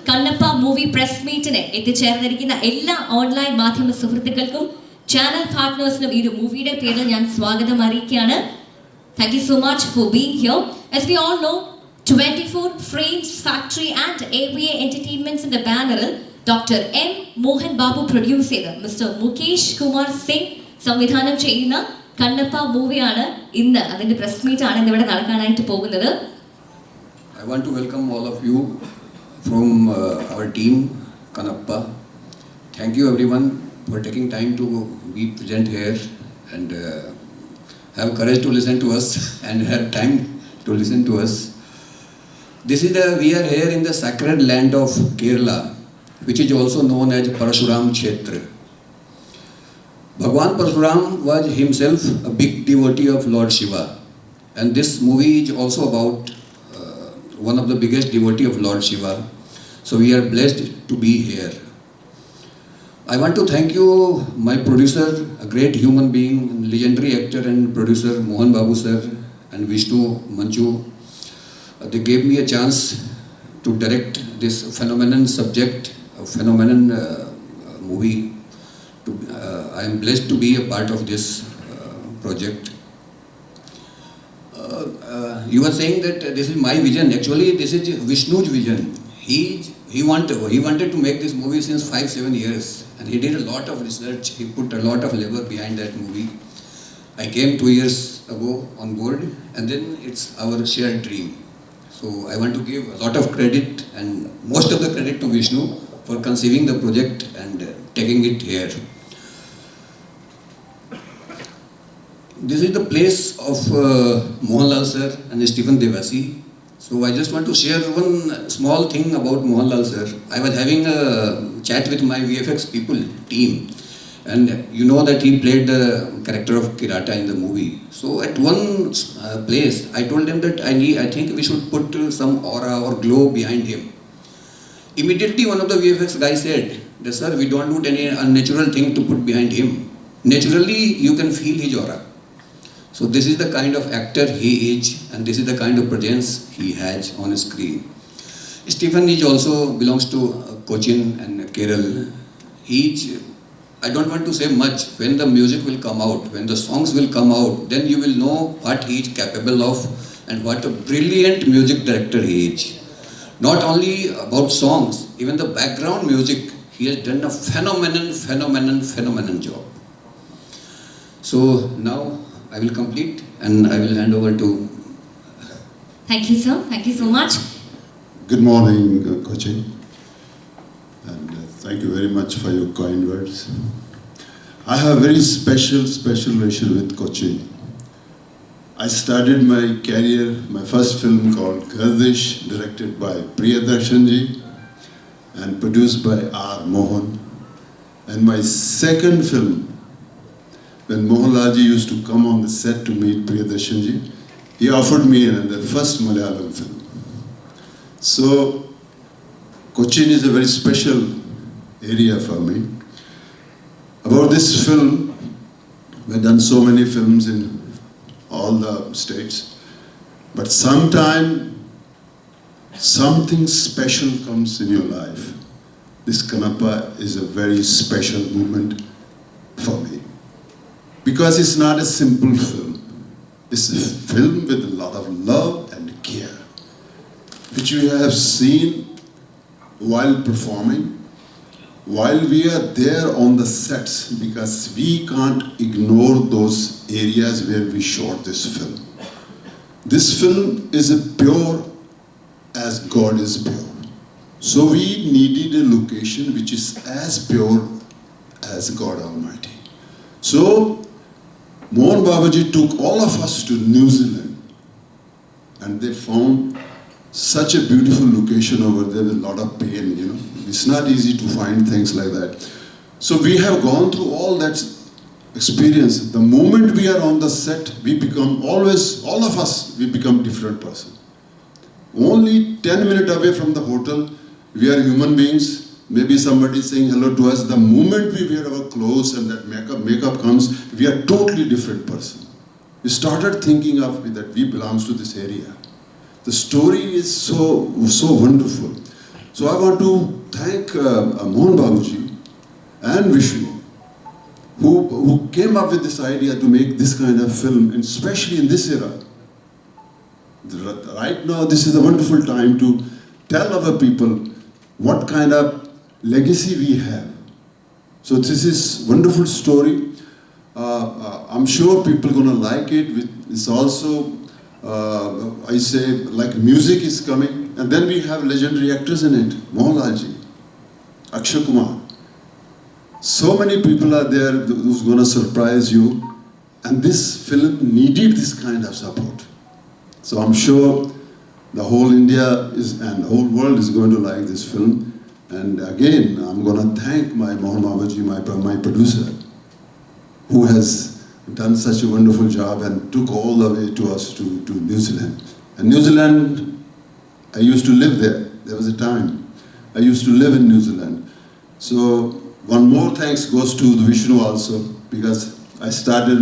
Kannappa movie press മീറ്റിനെ എത്തിച്ചേർന്നിരിക്കുന്ന എല്ലാ online മാധ്യമ സുഹൃത്തുക്കൾക്കും ചാനൽ പാർട്ട്നേഴ്സിനും ഈ ഒരു മൂവിയുടെ പേരിൽ ഞാൻ സ്വാഗതം അറിയിക്കുകയാണ്. Thank you so much for being here. As we all know, 24 Frames Factory and AVA Entertainments in the banner Dr. M. Mohan Babu produce ചെയ്ത് Mr. Mukesh Kumar Singh സംവിധാനം ചെയ്യുന്ന കണ്ണപ്പ മൂവിയാണ് ഇന്ന് അതിന്റെ പ്രസ് മീറ്റ് ആണ് ഇന്ന് ഇവിടെ നടക്കാനായിട്ട് പോകുന്നത്. I want to welcome all of you from our team Kannappa. Thank you everyone for taking time to be present here and have courage to listen to us and have time to listen to us. We are here in the sacred land of Kerala, which is also known as Parashuram Kshetra. Bhagwan Parashuram was himself a big devotee of Lord Shiva, and this movie is also about one of the biggest devotee of Lord Shiva. So we are blessed to be here. I want to thank you, my producer, a great human being, legendary actor and producer Mohan Babu sir and Vishnu Manchu. They gave me a chance to direct this phenomenon subject, a phenomenon movie. I am blessed to be a part of this project. You were saying that this is my vision. Actually, this is Vishnu's vision. He wanted to make this movie since 5-7 years, and he did a lot of research. He put a lot of labor behind that movie. I came 2 years ago on board, and then it's our shared dream. So I want to give a lot of credit and most of the credit to Vishnu for conceiving the project and taking it here. This is the place of Mohanlal sir and Stephen Devasi. So I just want to share one small thing about Mohanlal sir. I was having a chat with my VFX team, and you know that he played the character of Kirata in the movie. So at one place, I told them that I think we should put some aura or glow behind him. Immediately one of the VFX guys said, "Sir, we don't want any unnatural thing to put behind him. Naturally, you can feel his aura." So this is the kind of actor he is, and this is the kind of presence he has on screen. Stephen also belongs to Cochin and Kerala. I don't want to say much. When the music will come out, when the songs will come out, then you will know what he is capable of and what a brilliant music director he is. Not only about songs, even the background music, he has done a phenomenal job. So now I will complete and I will hand over to... Thank you, sir. Thank you so much. Good morning, Cochin. And thank you very much for your kind words. I have a very special relation with Cochin. I started my career, my first film called Gardish, directed by Priyadarshanji and produced by R. Mohan. And my second film, when Mohanlalji used to come on the set to meet Priyadarshanji, he offered me the first Malayalam film. So, Cochin is a very special area for me. About this film, we've done so many films in all the states, but sometime something special comes in your life. This Kannappa is a very special moment for me. Because it's not a simple film. It's a film with a lot of love and care, which we have seen while performing, while we are there on the sets, because we can't ignore those areas where we shot this film. This film is pure as God is pure. So we needed a location which is as pure as God Almighty. So Mohan Babaji took all of us to New Zealand, and they found such a beautiful location over there with a lot of pain, It's not easy to find things like that. So we have gone through all that experience. The moment we are on the set, we become all of us, we become different person. Only 10 minutes away from the hotel, we are human beings. Maybe somebody is saying hello to us. The moment we wear our clothes and that makeup comes, we are totally different person. We started thinking of that we belongs to this area. The story is so wonderful. So I want to thank Mohan Babuji and Vishnu, who came up with this idea to make this kind of film, and especially in this era. Right now, this is a wonderful time to tell our people what kind of legacy we have. So this is wonderful story. I'm sure people gonna like it. It's also, I say, like music is coming, and then we have legendary actors in it. Mohanlalji, Akshay Kumar. So many people are there who's gonna surprise you, and this film needed this kind of support. So I'm sure the whole India and the whole world is going to like this film. And again, I'm going to thank my Mohan Babuji, my producer, who has done such a wonderful job and took all the way to us to New Zealand. And New Zealand, I used to live there. There was a time I used to live in New Zealand. So one more thanks goes to the Vishnu also, because I started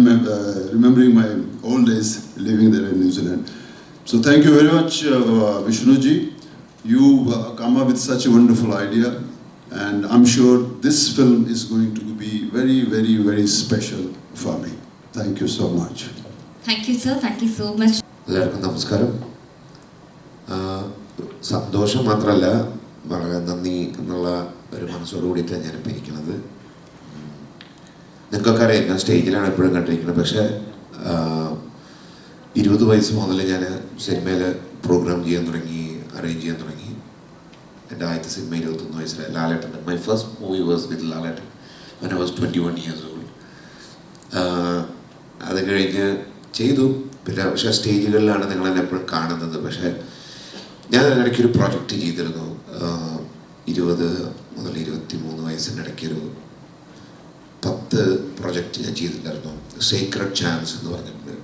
remembering my old days living there in New Zealand. So thank you very much, Vishnuji. You come up with such a wonderful idea, and I'm sure this film is going to be very, very, very special for me. Thank you so much. Thank you, sir. Thank you so much. എല്ലാവർക്കും നമസ്കാരം. സന്തോഷം മാത്രമല്ല, വളരെ നന്ദി എന്നുള്ള ഒരു മനസ്സോട് കൂടിയിട്ടാണ് ഞാനിപ്പോൾ ഇരിക്കുന്നത്. നിങ്ങൾക്കൊക്കെ അറിയാം, ഞാൻ സ്റ്റേജിലാണ് എപ്പോഴും കണ്ടിരിക്കുന്നത്. പക്ഷേ 20 വയസ്സ് മുതൽ ഞാൻ സിനിമയിൽ പ്രോഗ്രാം ചെയ്യാൻ തുടങ്ങി, അറേഞ്ച് ചെയ്യാൻ തുടങ്ങി. എൻ്റെ ആദ്യത്തെ സിനിമ 21 വയസ്സിലായി, Lalettan. My first movie was with Lalettan when I was 21 years old. അത് കഴിഞ്ഞ് ചെയ്തു. പിന്നെ പക്ഷേ സ്റ്റേജുകളിലാണ് നിങ്ങളെന്നെ എപ്പോഴും കാണുന്നത്. പക്ഷേ ഞാൻ അതിനിടയ്ക്കൊരു പ്രൊജക്റ്റ് ചെയ്തിരുന്നു. 20 മുതൽ 23 വയസ്സിൻ്റെ ഇടയ്ക്കൊരു 10 പ്രൊജക്റ്റ് ഞാൻ ചെയ്തിട്ടുണ്ടായിരുന്നു. സീക്രട്ട് ചാൻസ് എന്ന് പറഞ്ഞിട്ടുണ്ട്.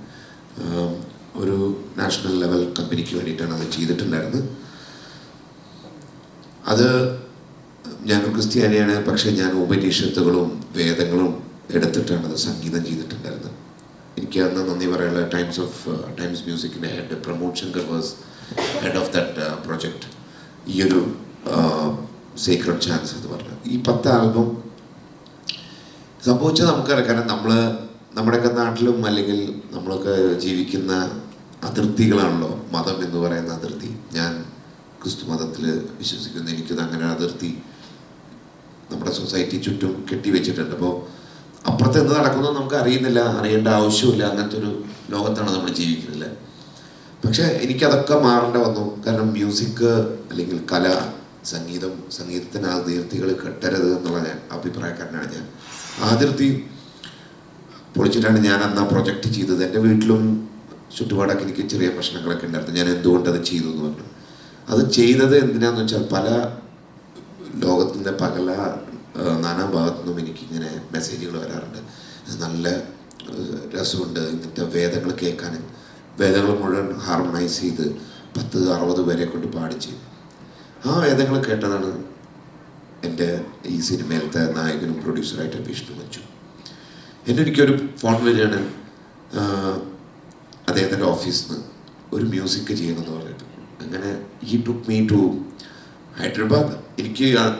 ഒരു നാഷണൽ ലെവൽ കമ്പനിക്ക് വേണ്ടിയിട്ടാണ് അത് ചെയ്തിട്ടുണ്ടായിരുന്നത്. അത് ഞാനൊരു ക്രിസ്ത്യാനിയാണ്, പക്ഷേ ഞാൻ ഉപനിഷത്തുകളും വേദങ്ങളും എടുത്തിട്ടാണ് അത് സംഗീതം ചെയ്തിട്ടുണ്ടായിരുന്നത്. എനിക്ക് അന്ന് നന്ദി പറയാനുള്ള ടൈംസ് മ്യൂസിക്കിൻ്റെ head Pramod Shankar was head of that project. ഈ ഒരു സീക്രട്ട് ചാൻസ് എന്ന് പറഞ്ഞത് ഈ 10 ആൽബം സംഭവിച്ചത് നമുക്കറിയാം. കാരണം നമ്മുടെയൊക്കെ നാട്ടിലും അല്ലെങ്കിൽ നമ്മളൊക്കെ ജീവിക്കുന്ന അതിർത്തികളാണല്ലോ മതം എന്ന് പറയുന്ന അതിർത്തി. ഞാൻ ക്രിസ്തു മതത്തിൽ വിശ്വസിക്കുന്നു. എനിക്കത് അങ്ങനെ അതിർത്തി നമ്മുടെ സൊസൈറ്റി ചുറ്റും കെട്ടിവെച്ചിട്ടുണ്ട്. അപ്പോൾ അപ്പുറത്ത് എന്ത് നടക്കുന്നത് നമുക്ക് അറിയുന്നില്ല, അറിയേണ്ട ആവശ്യമില്ല. അങ്ങനത്തെ ഒരു ലോകത്താണ് നമ്മൾ ജീവിക്കുന്നില്ല. പക്ഷേ എനിക്കതൊക്കെ മാറേണ്ട വന്നു. കാരണം മ്യൂസിക് അല്ലെങ്കിൽ കല, സംഗീതത്തിന് അതിർത്തികൾ കെട്ടരുത് എന്നുള്ള അഭിപ്രായക്കാരനാണ് ഞാൻ. അതിർത്തി പൊളിച്ചിട്ടാണ് ഞാൻ അന്ന് ആ പ്രൊജക്റ്റ് ചെയ്തത്. എൻ്റെ വീട്ടിലും ചുറ്റുപാടൊക്കെ എനിക്ക് ചെറിയ പ്രശ്നങ്ങളൊക്കെ ഉണ്ടായിരുന്നു. ഞാൻ എന്തുകൊണ്ടത് ചെയ്തു എന്ന് പറഞ്ഞു. അത് ചെയ്തത് എന്തിനാന്ന് വെച്ചാൽ പല ലോകത്തിൻ്റെ പല നാനാഭാഗത്തു നിന്നും എനിക്കിങ്ങനെ മെസ്സേജുകൾ വരാറുണ്ട്. നല്ല രസമുണ്ട് ഇങ്ങനത്തെ വേദങ്ങൾ കേൾക്കാൻ. വേദങ്ങൾ മുഴുവൻ ഹാർമണൈസ് ചെയ്ത് 10-60 പേരെ കൊണ്ട് പാടിച്ച് ആ വേദങ്ങൾ കേട്ടതാണ് എൻ്റെ ഈ സിനിമയിലത്തെ നായകനും പ്രൊഡ്യൂസറായിട്ട് വിഷ്ണു വച്ചു. എനിക്കൊരു ഫോൺ വരികയാണ് അദ്ദേഹത്തിൻ്റെ ഓഫീസിൽ നിന്ന്, ഒരു മ്യൂസിക് ചെയ്യണമെന്ന് പറഞ്ഞിട്ട്. അങ്ങനെ he took me to Hyderabad. എനിക്ക് ഞാൻ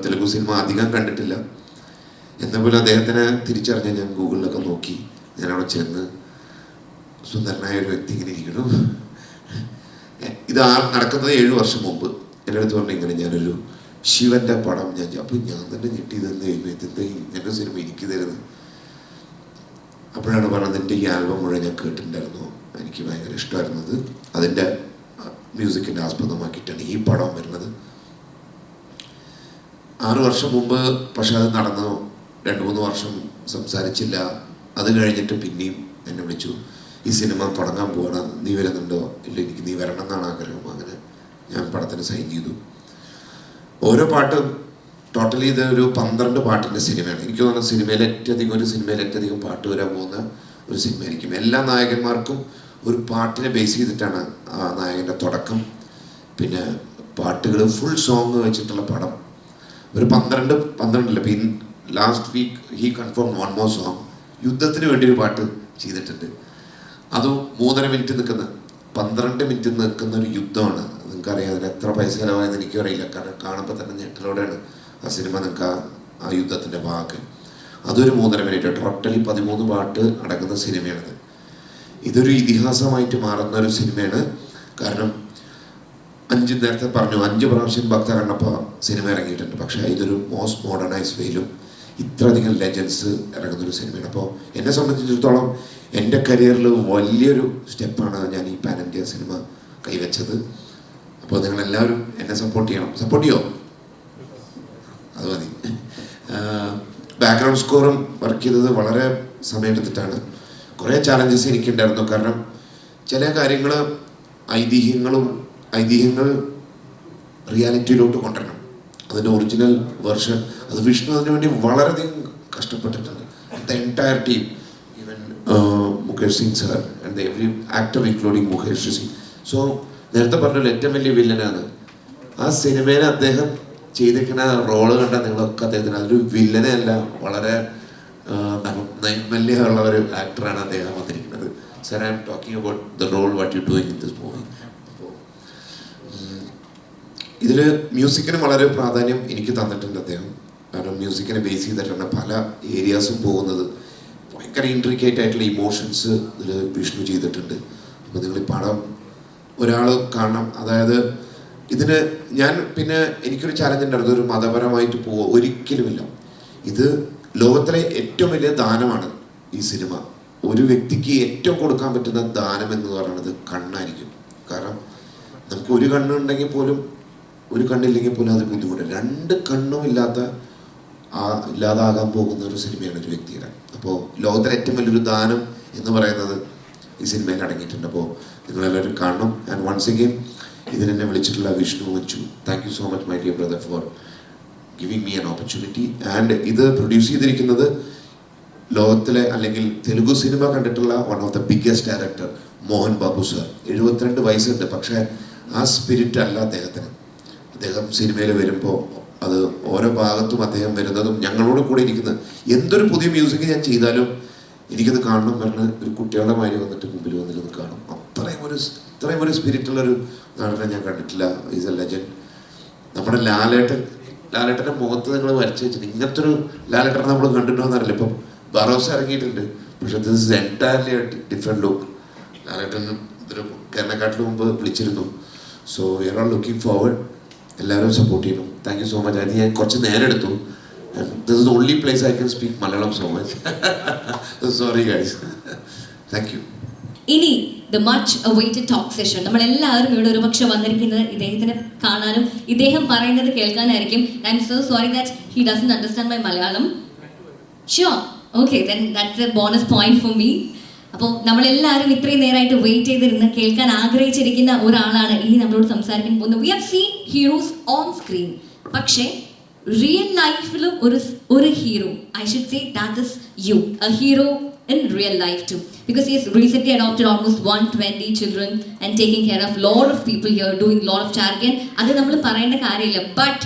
തെലുഗു സിനിമ അധികം കണ്ടിട്ടില്ല. എന്നപോലെ അദ്ദേഹത്തിനെ തിരിച്ചറിഞ്ഞ് ഞാൻ ഗൂഗിളിലൊക്കെ നോക്കി. ഞാനവിടെ ചെന്ന് സുന്ദരനായ ഒരു വ്യക്തി ഇങ്ങനെ ഇരിക്കണം. ഇത് നടക്കുന്നത് 7 വർഷം മുമ്പ്. എൻ്റെ അടുത്ത് പറഞ്ഞു, ഇങ്ങനെ ഞാനൊരു ശിവൻ്റെ പടം അപ്പോൾ ഞാൻ തന്നെ ഞെട്ടി തന്നെ ഇതിൻ്റെ ഇങ്ങനെ സിനിമ എനിക്ക് തരുന്നത്. അപ്പോഴാണ് പറഞ്ഞത്, എൻ്റെ ഈ ആൽബം മുഴുവൻ ഞാൻ കേട്ടിട്ടുണ്ടായിരുന്നു, എനിക്ക് ഭയങ്കര ഇഷ്ടമായിരുന്നത്. അതിൻ്റെ മ്യൂസിക്കിൻ്റെ ആസ്പദമാക്കിയിട്ടാണ് ഈ പടം വരുന്നത്. 6 വർഷം മുമ്പ് പക്ഷെ അത് നടന്നു. 2-3 വർഷം സംസാരിച്ചില്ല. അത് കഴിഞ്ഞിട്ട് പിന്നെയും എന്നെ വിളിച്ചു, ഈ സിനിമ തുടങ്ങാൻ പോവാണ്, നീ വരുന്നുണ്ടോ? ഇല്ല, എനിക്ക് നീ വരണം എന്നാണ് ആഗ്രഹം. അങ്ങനെ ഞാൻ പടത്തിന് സൈൻ ചെയ്തു. ഓരോ പാട്ടും ടോട്ടലി ഇത് ഒരു 12 പാട്ടിൻ്റെ സിനിമയാണ്. എനിക്ക് തോന്നുന്ന ഒരു സിനിമയിൽ ഏറ്റവും അധികം പാട്ട് വരാൻ പോകുന്ന ഒരു സിനിമയായിരിക്കും. എല്ലാ നായകന്മാർക്കും ഒരു പാട്ടിനെ ബേസ് ചെയ്തിട്ടാണ് ആ നായകൻ്റെ തുടക്കം. പിന്നെ പാട്ടുകൾ ഫുൾ സോങ് വെച്ചിട്ടുള്ള പടം. ഒരു 12 പിന്നെ last week he confirm 1 more song. യുദ്ധത്തിന് വേണ്ടി ഒരു പാട്ട് ചെയ്തിട്ടുണ്ട്. അതും 3.5 മിനിറ്റ് നിൽക്കുന്ന 12 മിനിറ്റ് നിൽക്കുന്ന ഒരു യുദ്ധമാണ്. അത് നിങ്ങൾക്കറിയാം അതിന് എത്ര പൈസ ചിലവായെന്ന് എനിക്കും അറിയില്ല. കാരണം കാണുമ്പോൾ തന്നെ ഞെട്ടലോടെയാണ് ആ സിനിമ നിങ്ങൾക്ക് ആ യുദ്ധത്തിൻ്റെ ഭാഗം. അതൊരു 3.5 മിനിറ്റ്, ടോട്ടലി 13 പാട്ട് അടങ്ങുന്ന സിനിമയാണിത്. ഇതൊരു ഇതിഹാസമായിട്ട് മാറുന്ന ഒരു സിനിമയാണ്. കാരണം നേരത്തെ പറഞ്ഞു 5 പ്രാവശ്യം ഭക്ത കണ്ണപ്പ സിനിമ ഇറങ്ങിയിട്ടുണ്ട്. പക്ഷേ ഇതൊരു മോസ്റ്റ് മോഡേണൈസ് വേയിലും ഇത്രയധികം ലെജൻസ് ഇറങ്ങുന്നൊരു സിനിമയാണ്. അപ്പോൾ എന്നെ സംബന്ധിച്ചിടത്തോളം എൻ്റെ കരിയറിൽ വലിയൊരു സ്റ്റെപ്പാണ് ഞാൻ ഈ പാൻ ഇന്ത്യ സിനിമ കൈവച്ചത്. അപ്പോൾ നിങ്ങളെല്ലാവരും എന്നെ സപ്പോർട്ട് ചെയ്യണം. സപ്പോർട്ട് ചെയ്യോ? അത് മതി. ബാക്ക്ഗ്രൗണ്ട് സ്കോറും വർക്ക് ചെയ്തത് വളരെ സമയമെടുത്തിട്ടാണ്. കുറേ ചാലഞ്ചസ് എനിക്കുണ്ടായിരുന്നു. കാരണം ചില കാര്യങ്ങൾ ഐതിഹ്യങ്ങൾ റിയാലിറ്റിയിലോട്ട് കൊണ്ടുവരണം. അതിൻ്റെ ഒറിജിനൽ വെർഷൻ അത് വിഷ്ണു അതിനു വേണ്ടി വളരെയധികം കഷ്ടപ്പെട്ടിട്ടുണ്ട്. The entire team, even Mukesh Singh sir and every actor including Mukesh Singh. So നേരത്തെ പറഞ്ഞല്ലോ ഏറ്റവും വലിയ വില്ലനാണ് ആ സിനിമയിൽ അദ്ദേഹം ചെയ്തിരിക്കുന്ന റോള് കണ്ടാൽ നിങ്ങളൊക്കെ അദ്ദേഹത്തിന് അതൊരു വില്ലനെ അല്ല, വളരെ നൈർമല്യമുള്ള ഒരു ആക്ടറാണ് അദ്ദേഹം വന്നിരിക്കുന്നത്. Sir, I'm talking about the role what you doing in this movie. അപ്പോൾ ഇതിൽ മ്യൂസിക്കിന് വളരെ പ്രാധാന്യം എനിക്ക് തന്നിട്ടുണ്ട് അദ്ദേഹം. കാരണം മ്യൂസിക്കിനെ ബേസ് ചെയ്തിട്ടാണ് പല ഏരിയാസും പോകുന്നത്. ഭയങ്കര ഇൻട്രിക്കേറ്റ് ആയിട്ടുള്ള ഇമോഷൻസ് ഇതിൽ വിഷ്ണു ചെയ്തിട്ടുണ്ട്. അപ്പോൾ നിങ്ങൾ ഈ പടം ഒരാൾ കാണണം. അതായത് ഇതിന് ഞാൻ പിന്നെ എനിക്കൊരു ചാലഞ്ച് ഉണ്ടായിരുന്നു, ഒരു മതപരമായിട്ട് പോവുക ഒരിക്കലുമില്ല. ഇത് ലോകത്തിലെ ഏറ്റവും വലിയ ദാനമാണ് ഈ സിനിമ. ഒരു വ്യക്തിക്ക് ഏറ്റവും കൊടുക്കാൻ പറ്റുന്ന ദാനം എന്ന് പറയുന്നത് കണ്ണായിരിക്കും. കാരണം നമുക്ക് ഒരു കണ്ണുണ്ടെങ്കിൽ പോലും ഒരു കണ്ണില്ലെങ്കിൽ പോലും അത് ബുദ്ധിമുട്ട്. 2 കണ്ണും ഇല്ലാതാകാൻ പോകുന്ന ഒരു സിനിമയാണ് ഒരു വ്യക്തിയുടെ. അപ്പോൾ ലോകത്തിലെ ഏറ്റവും വലിയൊരു ദാനം എന്ന് പറയുന്നത് ഈ സിനിമയിൽ അടങ്ങിയിട്ടുണ്ട്. അപ്പോൾ നിങ്ങളെല്ലാവരും കാണണം. ആൻഡ് വൺസ് അഗെയിൻ ഇതിനെന്നെ വിളിച്ചിട്ടുള്ള Vishnu Manchu, thank you so much my dear brother for giving me an opportunity. And ഇത് പ്രൊഡ്യൂസ് ചെയ്തിരിക്കുന്നത് ലോകത്തിലെ അല്ലെങ്കിൽ തെലുഗു സിനിമ കണ്ടിട്ടുള്ള one of the biggest director Mohan Babu sir. 72 വയസ്സുണ്ട്. പക്ഷേ ആ സ്പിരിറ്റ് അല്ല അദ്ദേഹത്തിന്. അദ്ദേഹം സിനിമയിൽ വരുമ്പോൾ അത് ഓരോ ഭാഗത്തും അദ്ദേഹം വരുന്നതും ഞങ്ങളോട് കൂടെ ഇരിക്കുന്നത് എന്തൊരു പുതിയ മ്യൂസിക് ഞാൻ ചെയ്താലും എനിക്കത് കാണണം പറഞ്ഞ് ഒരു കുട്ടികളുടെ മാതിരി വന്നിട്ട് മുമ്പിൽ വന്നിരുന്ന് കാണും. ഇത്രയും ഒരു സ്പിരിറ്റുള്ളൊരു നടനെ ഞാൻ കണ്ടിട്ടില്ല. Is A legend. നമ്മുടെ ലാലേട്ടൻ്റെ മുഖത്ത് നിങ്ങൾ വരച്ച് വെച്ചിട്ട് ഇങ്ങനത്തെ ഒരു ലാലേട്ടനെ നമ്മൾ കണ്ടിട്ടുണ്ടോ എന്നറിയില്ല. ഇപ്പം ബറോസ് ഇറങ്ങിയിട്ടുണ്ട്, പക്ഷെ this is entirely different look. Lalettan ഇതൊരു കേരളക്കാട്ടിന് മുമ്പ് വിളിച്ചിരുന്നു. So we are looking forward. എല്ലാവരും സപ്പോർട്ട് ചെയ്യണം. Thank you so much. അത് ഞാൻ കുറച്ച് നേരം എടുത്തു. This is the only place I can speak Malayalam so much. Sorry guys. Thank you. ഇനി the much awaited talk session. നമ്മളെല്ലാവരും ഇവിടെ ഒരുപക്ഷെ വന്നിരിക്കുന്നത് ഇദ്ദേഹത്തിനെ കാണാനും ഇദ്ദേഹം പറയുന്നത് കേൾക്കാനായിരിക്കും. I'm so sorry that he doesn't understand my Malayalam. Sure, okay, then that's A bonus point for me. അപ്പോൾ നമ്മളെല്ലാവരും ഇത്രയും നേരമായിട്ട് വെയിറ്റ് ചെയ്തിരുന്ന് കേൾക്കാൻ ആഗ്രഹിച്ചിരിക്കുന്ന ഒരാളാണ് ഇനി നമ്മളോട് സംസാരിക്കാൻ പോകുന്നത്. We have seen heroes on screen, പക്ഷേ റിയൽ ലൈഫിലും ഒരു hero, I should say that is you, a hero in real life too, because he has recently adopted almost 120 children and taking care of lot of people here, doing lot of charity. Adu nammal parayenda karyilla, but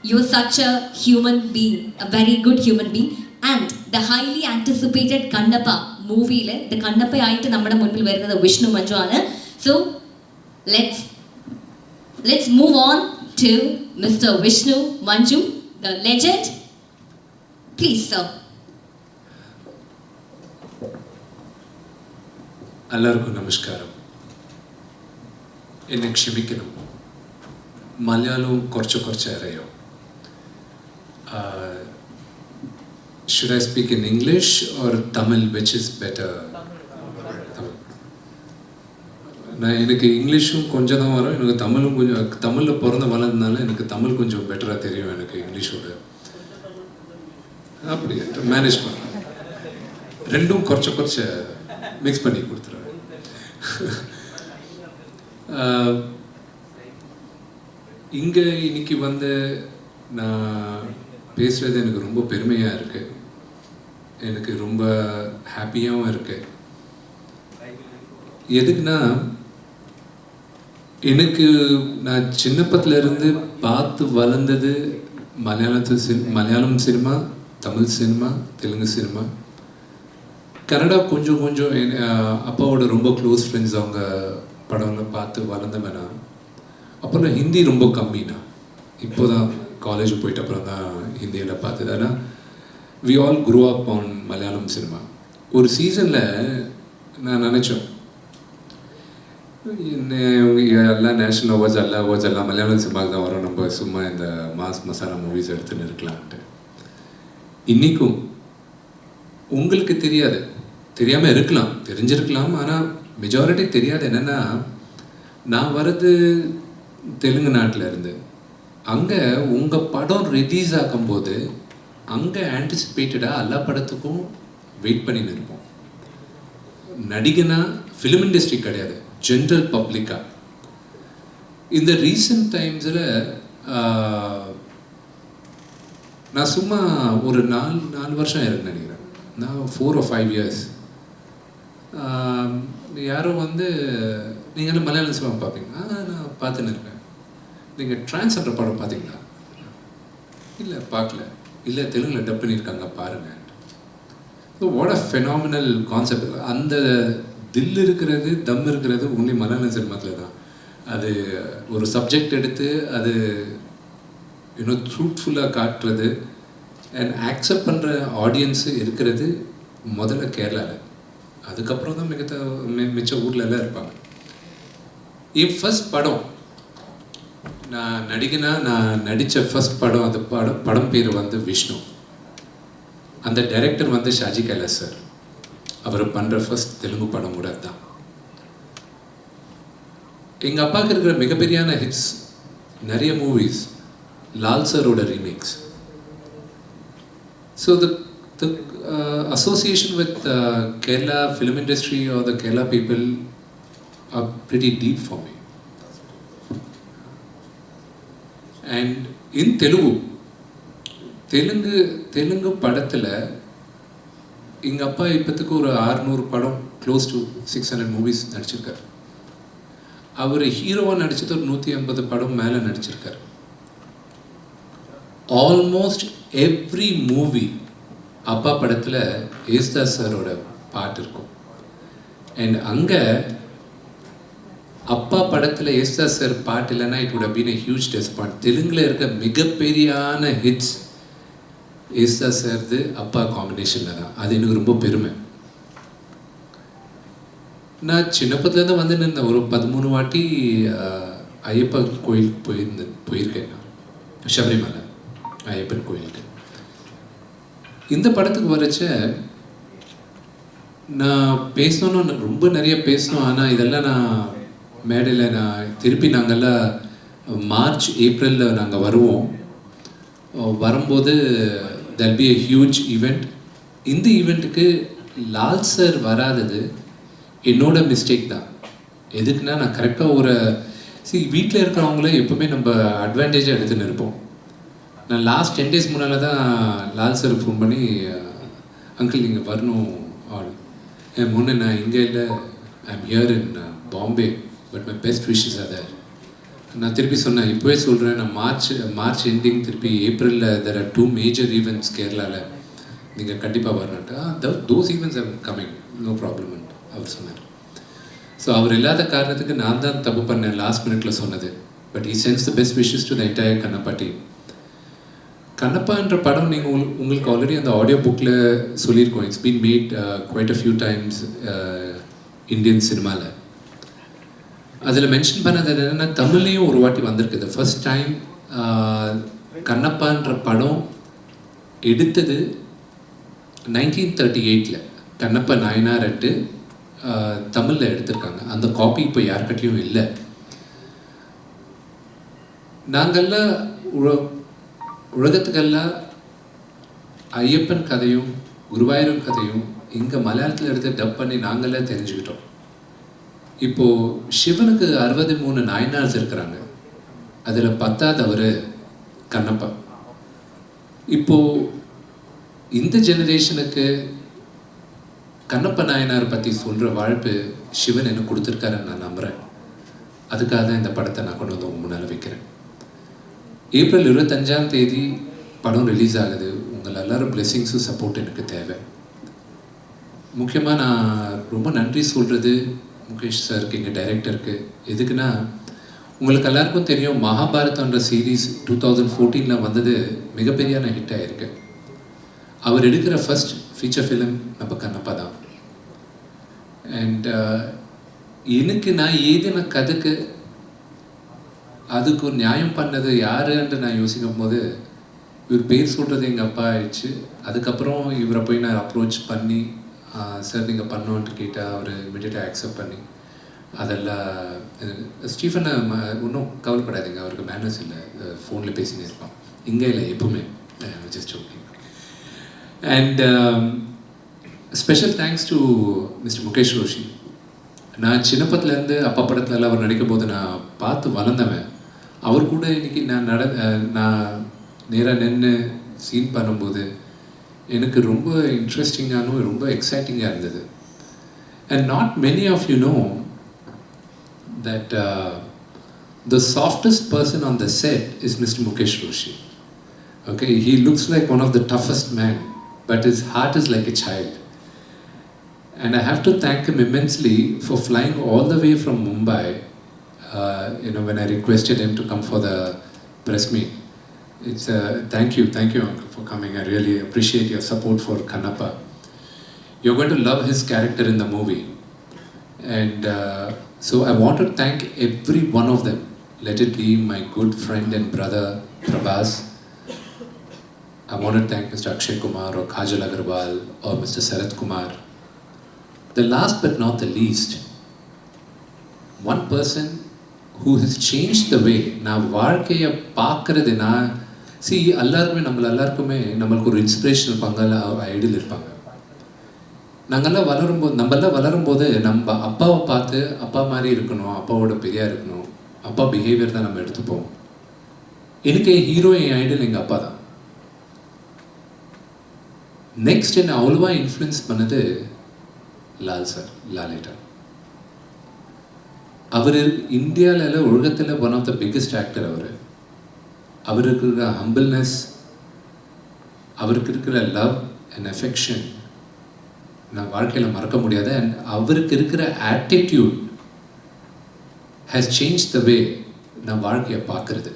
you are such a human being, a very good human being. And the highly anticipated Kannappa movie le the Kannappa aayittu nammada munpil varunathu Vishnu Manju aanu. So let's move on to Mr. Vishnu Manju, the legend. Please sir. എല്ലാവർക്കും നമസ്കാരം. എന്നെ ക്ഷമിക്കണം, മലയാളവും കുറച്ച് അറിയാം. Should I speak in English or Tamil, which is better? நான் எனக்கு இங்கிலீஷும் கொஞ்சம் தான் வரும், எனக்கு தமிழும் கொஞ்சம், தமிழில் பிறந்த வளர்ந்ததுனால எனக்கு தமிழ் கொஞ்சம் பெட்டராக தெரியும் எனக்கு இங்கிலீஷோட. அப்படி மேனேஜ் பண்ணுறேன். ரெண்டும் കുറച്ച് மிக்ஸ் பண்ணி கொடுத்துருவேன். இங்கே இன்னைக்கு வந்து நான் பேசுகிறது எனக்கு ரொம்ப பெருமையாக இருக்குது, எனக்கு ரொம்ப ஹாப்பியாகவும் இருக்குது. எதுக்குன்னா எனக்கு நான் சின்னப்பத்திலேருந்து பார்த்து வளர்ந்தது Malayalam cinema, Tamil cinema, Telugu cinema, Kannada கொஞ்சம் அப்பாவோட ரொம்ப க்ளோஸ் ஃப்ரெண்ட்ஸ் அவங்க படம்லாம் பார்த்து வளர்ந்தவனா. அப்புறம் ஹிந்தி ரொம்ப கம்மிண்ணா. இப்போ தான் காலேஜ் போயிட்டு அப்புறம் தான் ஹிந்தியில் பார்த்தது. ஆனால் we all grow up on Malayalam cinema. ஒரு சீசனில் நான் நினச்சோம் எல்லாம் நேஷ்னல் அவார்ட்ஸ் எல்லாம் மலையாளம் சினிமாவுக்கு தான் வரும், நம்ம சும்மா இந்த மசாலா மூவிஸ் எடுத்துன்னு இருக்கலான்ட்டு. இன்றைக்கும் உங்களுக்கு தெரியாது, தெரியாமல் இருக்கலாம், தெரிஞ்சிருக்கலாம், ஆனால் மெஜாரிட்டி தெரியாது. என்னென்னா நான் வர்றது தெலுங்கு நாட்டில் இருந்து. அங்கே உங்கள் படம் ரிலீஸ் ஆகும்போது அங்கே ஆன்டிசிபேட்டடாக எல்லா படத்துக்கும் வெயிட் பண்ணின்னு இருப்போம். நடிகனா ஃபிலிம் இண்டஸ்ட்ரி கிடையாது, ஜென்ரல் பப்ளிக்காக. இந்த ரீசன்ட் டைம்ஸில் நான் சும்மா ஒரு 4 வருஷம் இருக்குன்னு நினைக்கிறேன், நான் 4 or 5 years. யாரும் வந்து நீங்கள் மலையாளம் சினிமா பார்ப்பீங்க? நான் பார்த்துன்னு இருக்கேன். நீங்கள் டிரான்ஸ்ஜெண்டர் படம் பார்த்தீங்களா? இல்லை பார்க்கல. இல்லை தெலுங்கில் டப் பண்ணியிருக்காங்க பாருங்கள். So what a phenomenal concept. அந்த தில் இருக்கிறது, தம் இருக்கிறது ஒன்லி மலையாள சினிமாத்தில் தான். அது ஒரு சப்ஜெக்ட் எடுத்து அது இன்னும் ட்ரூத்ஃபுல்லாக காட்டுறது அண்ட் ஆக்செப்ட் பண்ணுற ஆடியன்ஸு இருக்கிறது முதல்ல கேரளாவில். அதுக்கப்புறம் தான் மிச்ச ஊர்லெல்லாம் இருப்பாங்க. என் ஃபர்ஸ்ட் படம் நான் நான் நடித்த ஃபர்ஸ்ட் படம், அந்த படம் பேர் வந்து விஷ்ணு. அந்த டைரக்டர் வந்து ஷாஜி கைலாஸ் சார். அவர் பண்ணுற ஃபர்ஸ்ட் தெலுங்கு படம் கூட தான். எங்கள் அப்பாவுக்கு இருக்கிற மிகப்பெரியான ஹிட்ஸ் நிறைய மூவிஸ் லால் சாரோட remakes. So the association with Kerala film industry or the Kerala people are pretty deep for me. And in Telugu படத்தில் எங்கள் அப்பா இப்போத்துக்கு ஒரு 600 படம், க்ளோஸ் டு 600 மூவிஸ் நடிச்சிருக்கார். அவர் ஹீரோவாக நடிச்சது ஒரு 150 படம் மேலே நடிச்சிருக்கார். ஆல்மோஸ்ட் எவ்ரி மூவி அப்பா படத்தில் ஏசுதாஸ் சாரோட பாட்டு இருக்கும். அண்ட் அங்கே அப்பா படத்தில் ஏசுதாஸ் சார் பாட்டு இல்லைன்னா it would have been a huge disappoint. தெலுங்கில் இருக்க மிகப்பெரியான ஹிட்ஸ் ஏசுதாஸ் சார்து அப்பா காம்பினேஷனில் தான். அது எனக்கு ரொம்ப பெருமை. நான் சின்னப்பத்துலேருந்து வந்து நின்றேன். ஒரு 13 வாட்டி ஐயப்பா கோயிலுக்கு போயிருக்கேன் நான், சபரிமலை ஐயப்பன் கோயிலுக்கு. இந்த படத்துக்கு வரைச்ச நான் பேசணும்னு ரொம்ப நிறைய பேசணும். ஆனால் இதெல்லாம் நான் மேடையில் திருப்பி நாங்கள்லாம் மார்ச் ஏப்ரலில் நாங்கள் வரும்போது there'll be a huge event. இந்த ஈவெண்ட்டுக்கு லால் சார் வராதது என்னோட மிஸ்டேக் தான். எதுக்குன்னா நான் கரெக்டாக ஒரு வீட்டில் இருக்கிறவங்கள எப்போவுமே நம்ம அட்வான்டேஜாக எடுத்துன்னு இருப்போம். நான் லாஸ்ட் 10 days முன்னால் தான் லால் சார் ஃபோன் பண்ணி, அங்கிள் நீங்கள் வரணும் முன்னே நான் இங்கே இல்லை, I'm here in Bombay but my best wishes are there. நான் திருப்பி சொன்னேன், இப்போவே சொல்கிறேன், நான் மார்ச் எண்டிங் திருப்பி ஏப்ரலில் there are 2 major events கேரளாவில், நீங்கள் கண்டிப்பாக வரணுன்ட்டு. those events are coming, no problem அவர் சொன்னார். ஸோ அவர் இல்லாத காரணத்துக்கு நான் தான் தப்பு பண்ணேன் லாஸ்ட் மினிட்ல சொன்னது. But he sends the best wishes to the entire Kannappa team. கண்ணப்பான்ற படம் நீங்கள் உங்களுக்கு ஆல்ரெடி அந்த ஆடியோ புக்கில் சொல்லியிருக்கோம். It's been made quite a few times Indian சினிமாவில். அதில் மென்ஷன் பண்ணது என்னென்னா தமிழ்லேயும் ஒரு வாட்டி வந்திருக்கு. ஃபர்ஸ்ட் டைம் கண்ணப்பான்ற படம் எடுத்தது 1938 கண்ணப்ப நாயனார்ட்டு தமிழில் எடுத்திருக்காங்க. அந்த காப்பி இப்போ யார்கிட்டையும் இல்லை. நாங்கள்லாம் உலகத்துக்கெல்லாம் ஐயப்பன் கதையும் குருவாயூரன் கதையும் இங்கே மலையாளத்தில் எடுத்து டப் பண்ணி நாங்களே தெரிஞ்சுக்கிட்டோம். இப்போது சிவனுக்கு 63 நாயனார்ஸ் இருக்கிறாங்க. அதில் 10வது அவர் கண்ணப்பா. இப்போது இந்த ஜெனரேஷனுக்கு கண்ணப்ப நாயனார் பற்றி சொல்கிற வாழ்ப்பு சிவன் எனக்கு கொடுத்துருக்காருன்னு நான் நம்புகிறேன். அதுக்காக தான் இந்த படத்தை நான் கொண்டு வந்து உங்க முன்னால் வைக்கிறேன். ஏப்ரல் 25ஆம் தேதி படம் ரிலீஸ் ஆகுது. உங்கள் எல்லாரும் பிளெஸிங்ஸும் சப்போர்ட் எனக்கு தேவை. முக்கியமாக நான் ரொம்ப நன்றி சொல்கிறது முகேஷ் சாருக்கு, எங்கள் டைரக்டருக்கு. எதுக்குன்னா உங்களுக்கு எல்லாருக்கும் தெரியும் மகாபாரதன்ற சீரீஸ் 2014 வந்தது மிகப்பெரியான ஹிட் ஆகிருக்கு. அவர் எடுக்கிற ஃபர்ஸ்ட் ஃபீச்சர் ஃபிலிம் நம்ம கண்ணப்பா தான். அண்ட் எனக்கு நான் எழுதின கதைக்கு அதுக்கு நியாயம் பண்ணது யாருன்ட்டு நான் யோசிக்கும் போது இவர் பேர் சொல்கிறது எங்கள் அப்பா ஆயிடுச்சு. அதுக்கப்புறம் இவரை போய் நான் அப்ரோச் பண்ணி சார் நீங்கள் பண்ணோன்ட்டு கேட்டால் அவர் இமிடியேட்டாக அக்செப்ட் பண்ணி அதெல்லாம் ஸ்டீஃபனை ஒன்றும் கவலைப்படாதீங்க, அவருக்கு மேனர்ஸ் இல்லை, ஃபோனில் பேசினே இருப்பான், இங்கே இல்லை எப்பவுமே, just okay. And special thanks to mister Mukesh Roshi. நான் சின்னப்பத்துலேருந்து அப்பா படத்துலலாம் அவர் நடிக்கும் போது நான் பார்த்து வளர்ந்தவன். அவர் கூட இன்னைக்கு நான் நேராக நின்று சீன் பண்ணும்போது எனக்கு ரொம்ப இன்ட்ரெஸ்டிங்காகவும் ரொம்ப எக்ஸைட்டிங்காக இருந்தது. And not many of you know that the softest person on the set is Mr. Mukesh Roshi. Okay, he looks like one of the toughest men, but his heart is like a child. And I have to thank him immensely for flying all the way from Mumbai. When I requested him to come for the press meet, it's thank you uncle for coming. I really appreciate your support for Kannappa. You're going to love his character in the movie, and so I want to thank every one of them. Let it be my good friend and brother Prabhas. I want to thank Mr. Akshay Kumar or Kajal Agarwal or Mr. Sarath Kumar. The last but not the least, one person who has changed the way நான் வாழ்க்கையை பார்க்கறது. நான் நம்மளுக்கு ஒரு inspiration இருப்பாங்க, ideal இருப்பாங்க. நம்மெல்லாம் வளரும்போது நம்ம அப்பாவை பார்த்து அப்பா மாதிரி இருக்கணும், அப்பாவோட பெரியா இருக்கணும், அப்பா பிஹேவியர் தான் நம்ம எடுத்துப்போம். எனக்கு ஹீரோ என் ஐடல் எங்கள் அப்பா தான். நெக்ஸ்ட் என்னை அவ்வளோவா இன்ஃப்ளூயன்ஸ் பண்ணது லால் சார், லாலேட்டா. அவர் இந்தியாவில் உலகத்தில் one of the biggest actor. அவருக்கு இருக்கிற ஹம்பிள்னஸ், அவருக்கு இருக்கிற லவ் அண்ட் அஃபெக்ஷன் நான் வாழ்க்கையில் மறக்க முடியாது. அண்ட் அவருக்கு இருக்கிற ஆட்டிடியூட் ஹேஸ் சேஞ்ச் த வே நான் வாழ்க்கையை பார்க்குறது.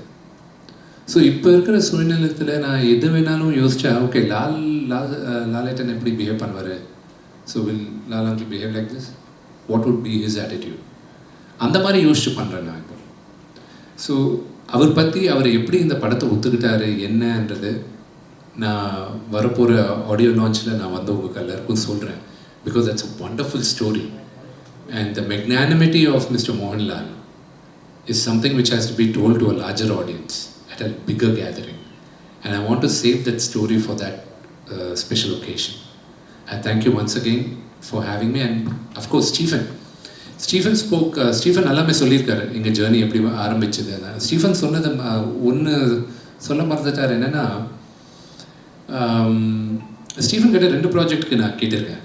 ஸோ இப்போ இருக்கிற சூழ்நிலத்தில் நான் எது வேணாலும் யோசித்தா, ஓகே லாலேட்டன் எப்படி பிஹேவ் பண்ணுவார், so will Lal uncle behave like this, what would be his attitude, அந்த மாதிரி யோசிச்சு பண்ணுறேன் நான் இப்போ. ஸோ அவர் எப்படி இந்த படத்தை ஒத்துக்கிட்டாரு என்னன்றது நான் வரப்போகிற ஆடியோ லான்ச்சில் நான் உங்கள் எல்லாருக்கும் சொல்கிறேன். Because that's a wonderful story. And the magnanimity of mister Mohanlal is something which has to be told to a larger audience at a bigger gathering. And I want to save that story for that special occasion. I thank you once again for having me. And of course, Stephen spoke, Stephen எல்லாமே சொல்லியிருக்காரு எங்கள் journey எப்படி ஆரம்பிச்சது. Stephen சொன்னது ஒன்று சொல்ல மறந்துட்டார். என்னென்னா, Stephen கிட்ட 2 ப்ராஜெக்ட்டுக்கு நான் கேட்டிருக்கேன்.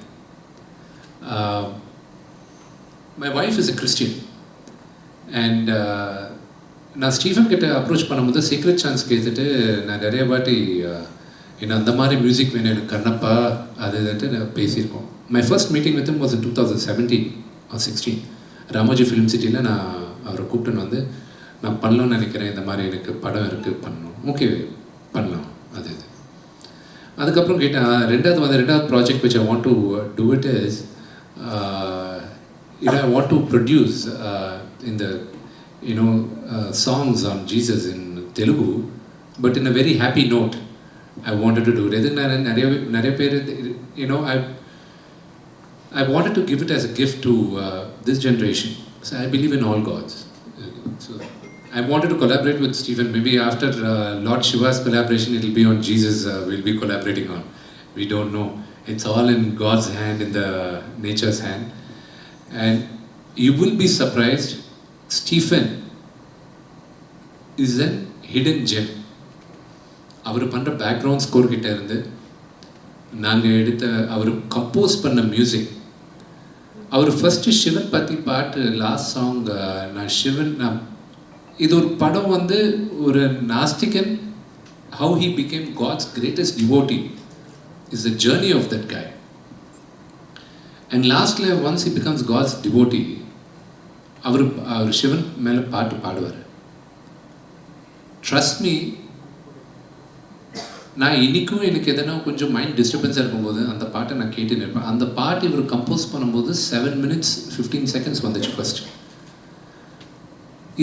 My wife is a Christian. And நான் ஸ்டீஃபன் கிட்ட அப்ரோச் பண்ணும்போது சீக்ரெட் சான்ஸ் கேட்டுட்டு நான் நிறைய வாட்டி என்ன அந்த மாதிரி மியூசிக் வேணும் எனக்கு கண்ணப்பா அதுன்ட்டு நான் பேசியிருக்கோம். My first meeting with him was in 2017 or 16. Ramoji film சிட்டியில் நான் அவரை கூப்பிட்டுன்னு நான் பண்ணலாம்னு நினைக்கிறேன், இந்த மாதிரி எனக்கு படம் இருக்குது பண்ணணும். ஓகே பண்ணலாம் அது. அதுக்கப்புறம் கேட்டேன் ரெண்டாவது project which I want to do it is I want to produce in the songs on Jesus in Telugu, but in a very happy note. I wanted to do it. I wanted to give it as a gift to this generation. So I believe in all gods. So I wanted to collaborate with Stephen. Maybe after Lord Shiva's collaboration, it will be on Jesus. We'll be collaborating on. We don't know. It's all in God's hand, in the nature's hand. And you will be surprised. Stephen is a hidden gem. அவர் பண்ணுற background score கிட்ட இருந்து நாங்கள் எடுத்த அவர் compose பண்ண music, அவர் first Sivan பற்றி பாட்டு லாஸ்ட் சாங் நான் இது ஒரு படம் ஒரு நாஸ்டிகன் how he became God's greatest devotee is the journey of that guy. And லாஸ்ட்டில் once he becomes God's devotee அவர் சிவன் மேலே பாட்டு பாடுவார். ட்ரஸ்ட் மீ, நான் இன்றைக்கும் எனக்கு எதனா கொஞ்சம் மைண்ட் டிஸ்டர்பன்ஸாக இருக்கும்போது அந்த பாட்டை நான் கேட்டுன்னு இருப்பேன். அந்த பாட்டு இவர் கம்போஸ் பண்ணும்போது 7 minutes 15 seconds வந்துச்சு ஃபர்ஸ்ட்.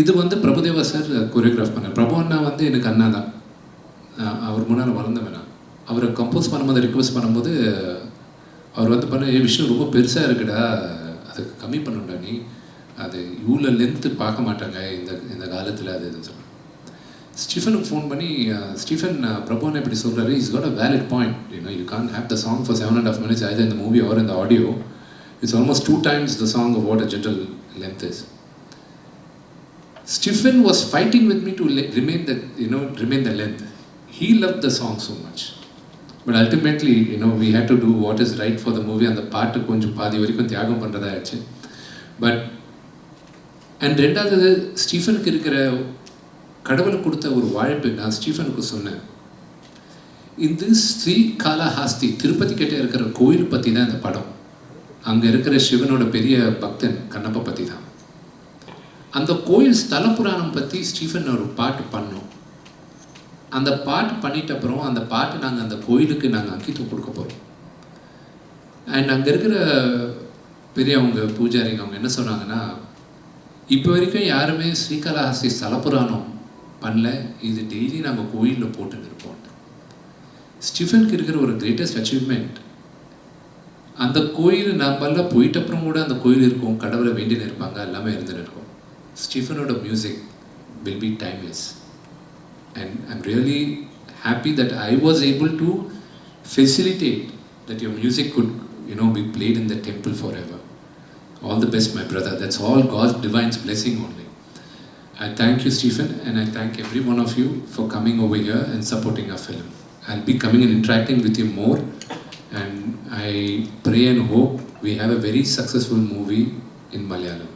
இது வந்து பிரபுதேவா சார் கொரியோகிராஃப் பண்ணார். பிரபு அண்ணா வந்து எனக்கு அண்ணா தான், அவர் முன்னால் வளர்ந்தவன் நான். அவரை கம்போஸ் பண்ணும்போது ரிக்வெஸ்ட் பண்ணும்போது அவர் வந்து பண்ண விஷயம் ரொம்ப பெருசாக இருக்குடா, அதை கம்மி பண்ணுடா நீ, அது இவ்வளோ லென்த்து பார்க்க மாட்டாங்க இந்த காலத்தில் அது இதுன்னு சொன்னாங்க. ஸ்டீஃபனுக்கு ஃபோன் பண்ணி, ஸ்டீஃபன் பிரபுன்னு எப்படி சொல்கிறாரு, is got a valid point, you can have the song for 7.5 minutes either in the movie or in the audio. It's almost 2 times the song of what a general length is. Stephen was fighting with me to remain the length. He loved the song so much. But ultimately, we had to do what is right for the movie, and the பாட்டு கொஞ்சம் பாதி வரைக்கும் தியாகம் பண்ணுறதா ஆயிடுச்சு. But and ரெண்டாவது ஸ்டீஃபனுக்கு இருக்கிற கடவுளுக்கு கொடுத்த ஒரு வாழ்ப்பு நான் ஸ்டீஃபனுக்கு சொன்னேன். இந்த ஸ்ரீகாளஹஸ்தி திருப்பதி கிட்டே இருக்கிற கோயில் பற்றி தான் இந்த படம். அங்கே இருக்கிற சிவனோட பெரிய பக்தன் கண்ணப்ப பற்றி தான். அந்த கோயில் ஸ்தல புராணம் பற்றி ஸ்டீஃபன் ஒரு பாட்டு பண்ணோம். அந்த பாட்டு பண்ணிட்ட அப்புறம் அந்த பாட்டு நாங்கள் அந்த கோயிலுக்கு நாங்கள் அங்கித்துவம் கொடுக்க போகிறோம். அண்ட் அங்கே இருக்கிற பெரியவங்க பூஜாரிங்க அவங்க என்ன சொன்னாங்கன்னா, இப்போ வரைக்கும் யாருமே ஸ்ரீகாளஹஸ்தி ஸ்தல புராணம் பண்ணல, இது டெய்லி நாங்கள் கோயிலில் போட்டுன்னு இருப்போம். ஸ்டீஃபனுக்கு இருக்கிற ஒரு கிரேட்டஸ்ட் அச்சீவ்மெண்ட், அந்த கோயில் நம்மளாம் போயிட்ட அப்புறம் கூட அந்த கோயில் இருக்கும், கடவுளை வேண்டின்னு இருப்பாங்க, எல்லாமே இருந்துன்னு இருக்கும். Stephen's music will be timeless, and I'm really happy that I was able to facilitate that your music could be played in the temple forever. All the best, my brother. That's all God's divine blessing only. I thank you, Stephen, and I thank every one of you for coming over here and supporting our film. I'll be coming and interacting with you more, and I pray and hope we have a very successful movie in Malayalam.